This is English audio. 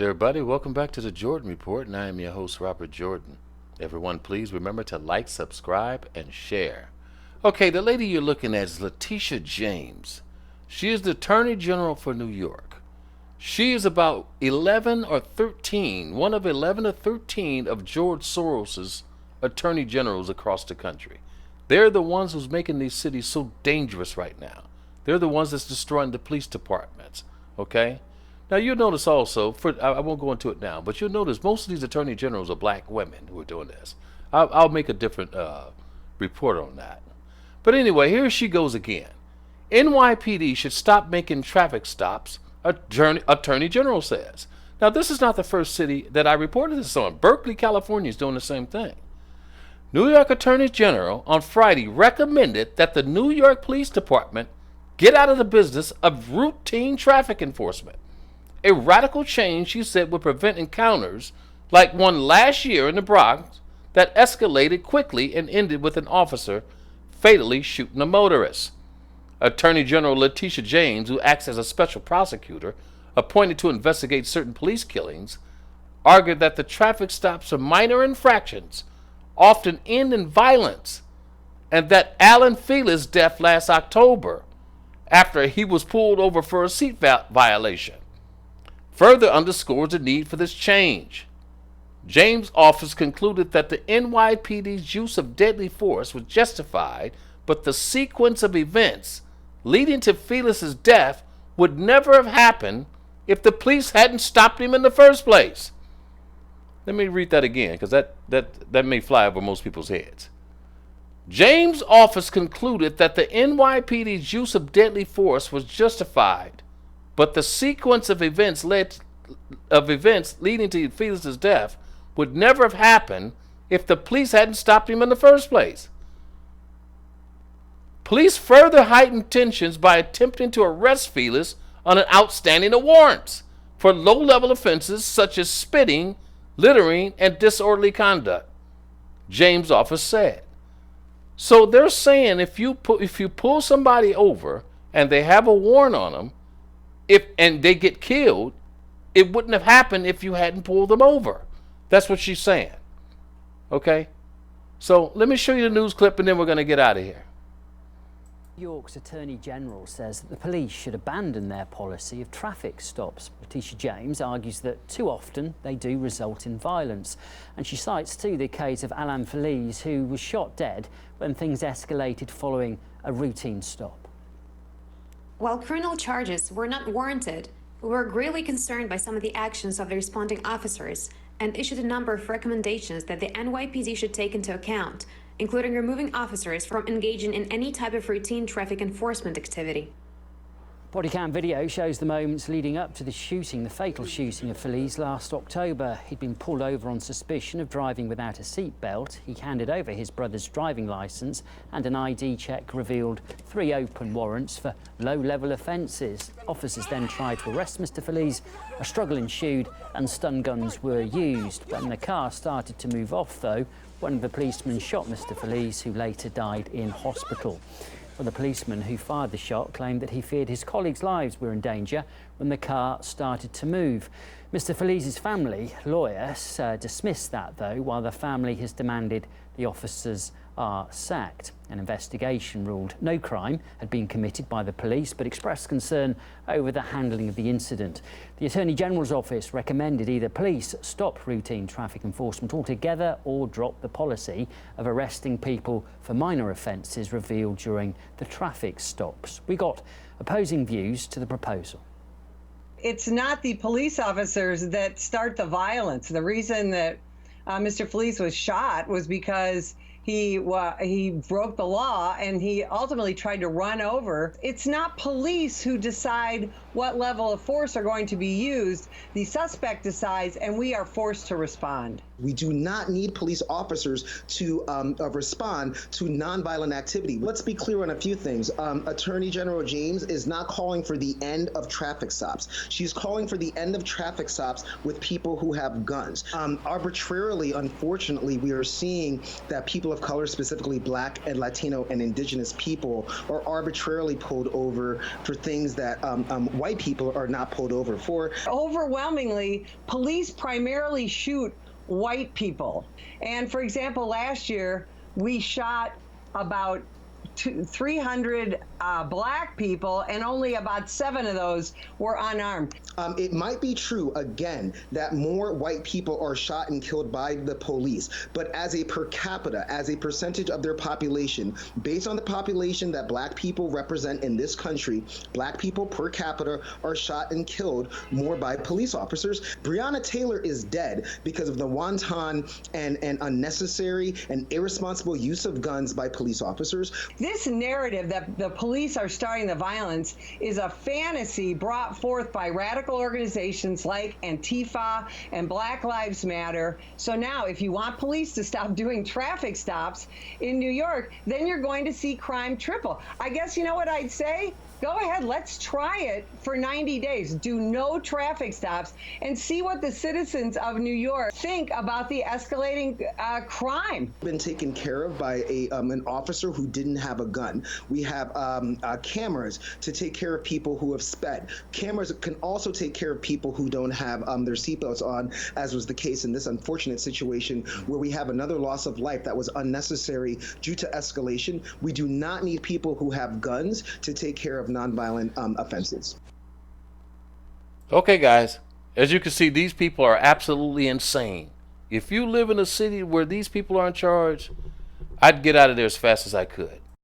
Everybody, welcome back to the Jordan Report, and I am your host, Robert Jordan. Everyone, please remember to like, subscribe, and share. Okay, the lady you're looking at is Leticia James. She is the Attorney General for New York. She is about 11 or 13, one of 11 or 13 of George Soros's Attorney Generals across the country. They're the ones who's making these cities so dangerous right now. They're the ones that's destroying the police departments, okay? Now, you'll notice also, I won't go into it now, but you'll notice most of these attorney generals are black women who are doing this. I'll make a different report on that. But anyway, here she goes again. NYPD should stop making traffic stops, attorney general says. Now, this is not the first city that I reported this on. Berkeley, California is doing the same thing. New York Attorney General on Friday recommended that the New York Police Department get out of the business of routine traffic enforcement. A radical change, she said, would prevent encounters like one last year in the Bronx that escalated quickly and ended with an officer fatally shooting a motorist. Attorney General Leticia James, who acts as a special prosecutor appointed to investigate certain police killings, argued that the traffic stops are minor infractions, often end in violence, and that Alan Fela's death last October after he was pulled over for a seat violation further underscores the need for this change. James' office concluded that the NYPD's use of deadly force was justified, but the sequence of events leading to Felis's death would never have happened if the police hadn't stopped him in the first place. Let me read that again, because that may fly over most people's heads. James' office concluded that the NYPD's use of deadly force was justified, but the sequence of events leading to Felis's death would never have happened if the police hadn't stopped him in the first place. Police further heightened tensions by attempting to arrest Felis on an outstanding of warrants for low-level offenses such as spitting, littering, and disorderly conduct, James' office said. So they're saying if you pull somebody over and they have a warrant on them, and they get killed, it wouldn't have happened if you hadn't pulled them over. That's what she's saying. Okay? So let me show you the news clip and then we're going to get out of here. New York's Attorney General says that the police should abandon their policy of traffic stops. Leticia James argues that too often they do result in violence. And she cites too the case of Alan Feliz, who was shot dead when things escalated following a routine stop. While criminal charges were not warranted, we were greatly concerned by some of the actions of the responding officers and issued a number of recommendations that the NYPD should take into account, including removing officers from engaging in any type of routine traffic enforcement activity. Body cam video shows the moments leading up to the fatal shooting of Feliz last October. He'd been pulled over on suspicion of driving without a seatbelt. He handed over his brother's driving licence, and an ID check revealed 3 open warrants for low-level offences. Officers then tried to arrest Mr. Feliz. A struggle ensued and stun guns were used. When the car started to move off, though, one of the policemen shot Mr. Feliz, who later died in hospital. Well, the policeman who fired the shot claimed that he feared his colleagues' lives were in danger when the car started to move. Mr. Feliz's family lawyers dismissed that, though, while the family has demanded the officers are sacked. An investigation ruled no crime had been committed by the police, but expressed concern over the handling of the incident. The Attorney General's office recommended either police stop routine traffic enforcement altogether or drop the policy of arresting people for minor offences revealed during the traffic stops. We got opposing views to the proposal. It's not the police officers that start the violence. The reason that Mr. Feliz was shot was because he broke the law and he ultimately tried to run over. It's not police who decide what level of force are going to be used. The suspect decides, and we are forced to respond. We do not need police officers to respond to nonviolent activity. Let's be clear on a few things. Attorney General James is not calling for the end of traffic stops. She's calling for the end of traffic stops with people who have guns. Arbitrarily, unfortunately, we are seeing that people of color, specifically Black and Latino and Indigenous people, are arbitrarily pulled over for things that white people are not pulled over for. Overwhelmingly, police primarily shoot white people. And for example, last year, we shot about 300 black people, and only about 7 of those were unarmed. It might be true, again, that more white people are shot and killed by the police, but as a per capita, as a percentage of their population, based on the population that black people represent in this country, black people per capita are shot and killed more by police officers. Breonna Taylor is dead because of the wanton and unnecessary and irresponsible use of guns by police officers. This narrative that the police are starting the violence is a fantasy brought forth by radical organizations like Antifa and Black Lives Matter. So now, if you want police to stop doing traffic stops in New York, then you're going to see crime triple. I guess you know what I'd say? Go ahead, let's try it for 90 days. Do no traffic stops and see what the citizens of New York think about the escalating crime. Been taken care of by an officer who didn't have a gun. We have cameras to take care of people who have sped. Cameras can also take care of people who don't have their seatbelts on, as was the case in this unfortunate situation where we have another loss of life that was unnecessary due to escalation. We do not need people who have guns to take care of nonviolent offenses. Okay, guys, as you can see, these people are absolutely insane. If you live in a city where these people are in charge, I'd get out of there as fast as I could.